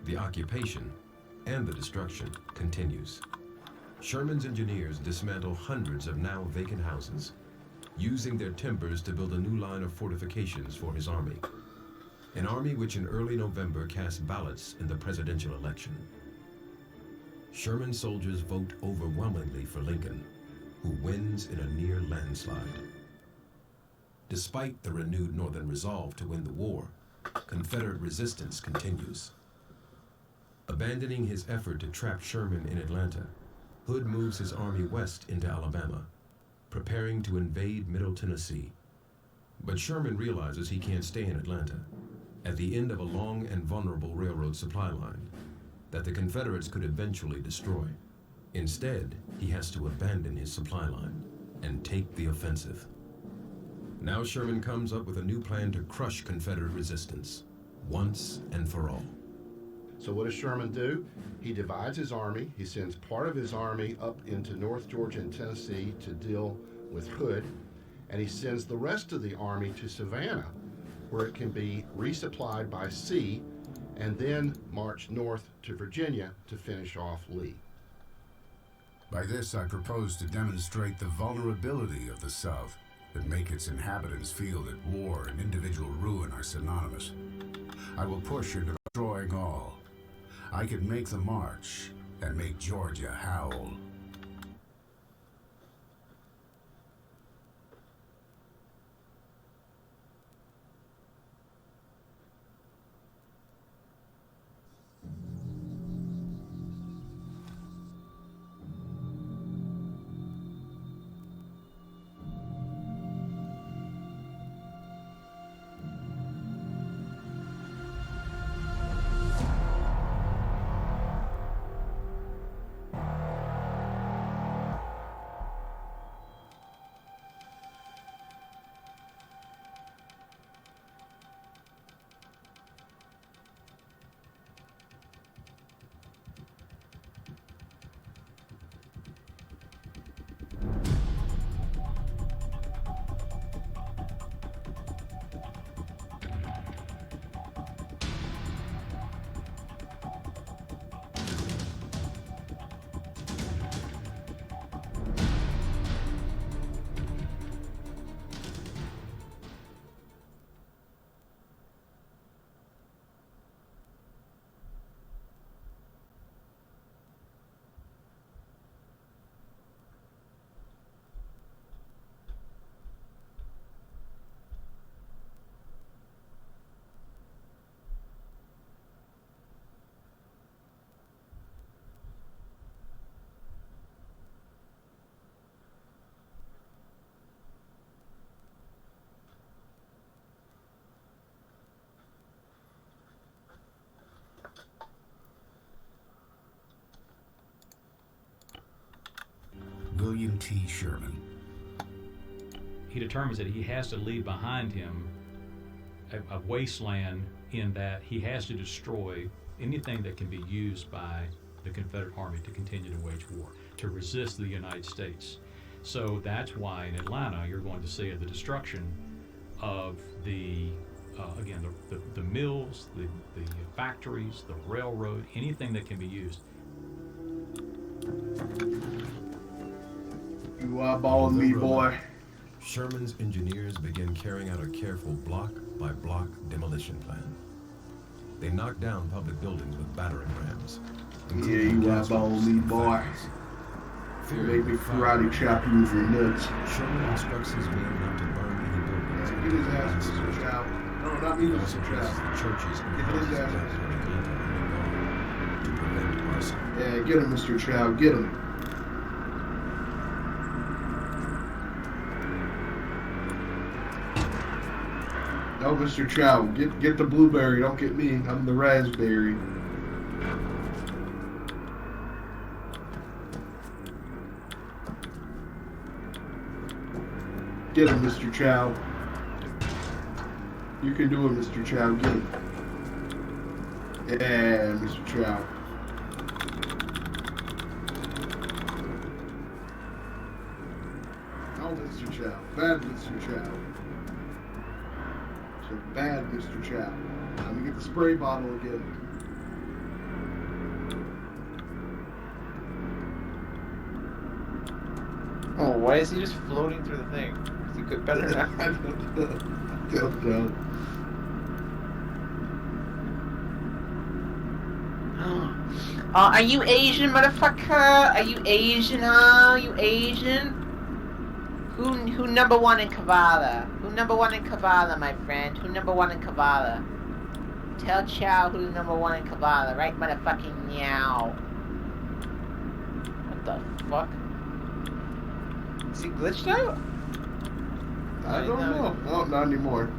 The occupation and the destruction continues. Sherman's engineers dismantle hundreds of now vacant houses, using their timbers to build a new line of fortifications for his army. An army which in early November cast ballots in the presidential election. Sherman's soldiers vote overwhelmingly for Lincoln, who wins in a near landslide. Despite the renewed Northern resolve to win the war, Confederate resistance continues. Abandoning his effort to trap Sherman in Atlanta, Hood moves his army west into Alabama, preparing to invade Middle Tennessee. But Sherman realizes he can't stay in Atlanta, at the end of a long and vulnerable railroad supply line that the Confederates could eventually destroy. Instead, he has to abandon his supply line and take the offensive. Now Sherman comes up with a new plan to crush Confederate resistance, once and for all. So what does Sherman do? He divides his army. He sends part of his army up into North Georgia and Tennessee to deal with Hood, and he sends the rest of the army to Savannah, where it can be resupplied by sea, and then march north to Virginia to finish off Lee. By this, I propose to demonstrate the vulnerability of the South and make its inhabitants feel that war and individual ruin are synonymous. I will push into destroying all. I can make the march and make Georgia howl. William T. Sherman. He determines that he has to leave behind him a wasteland, in that he has to destroy anything that can be used by the Confederate Army to continue to wage war, to resist the United States. So that's why in Atlanta you're going to see the destruction of the mills, the factories, the railroad, anything that can be used. You eyeballing me, boy. Sherman's engineers begin carrying out a careful block-by-block demolition plan. They knock down public buildings with battering rams. Yeah, you eyeballing me, boy. You make me karate chop you with your nuts. Sherman instructs his men not to burn any buildings. Get his ass, Mr. Chow. No, not me, He Mr. also presses Chow. the churches and Get his houses ass. planted in Atlanta and New York to prevent arson. Yeah, get him, Mr. Chow. Get him. No, Mr. Chow. Get the blueberry. Don't get me. I'm the raspberry. Get him, Mr. Chow. You can do it, Mr. Chow. Get him. Yeah, Mr. Chow. Oh, Mr. Chow. Bad Mr. Chow. So bad Mr. Chow. Let me get the spray bottle again. Why is he just floating through the thing? Is he good better now? I don't know. Are you Asian, motherfucker? Are you Asian, huh? You Asian? Who number one in Kavala? Who number one in Kavala, my friend? Who number one in Kavala? Tell Chow who's number one in Kavala, right, motherfucking meow. What the fuck? Is he glitched out? I don't know. No, not anymore.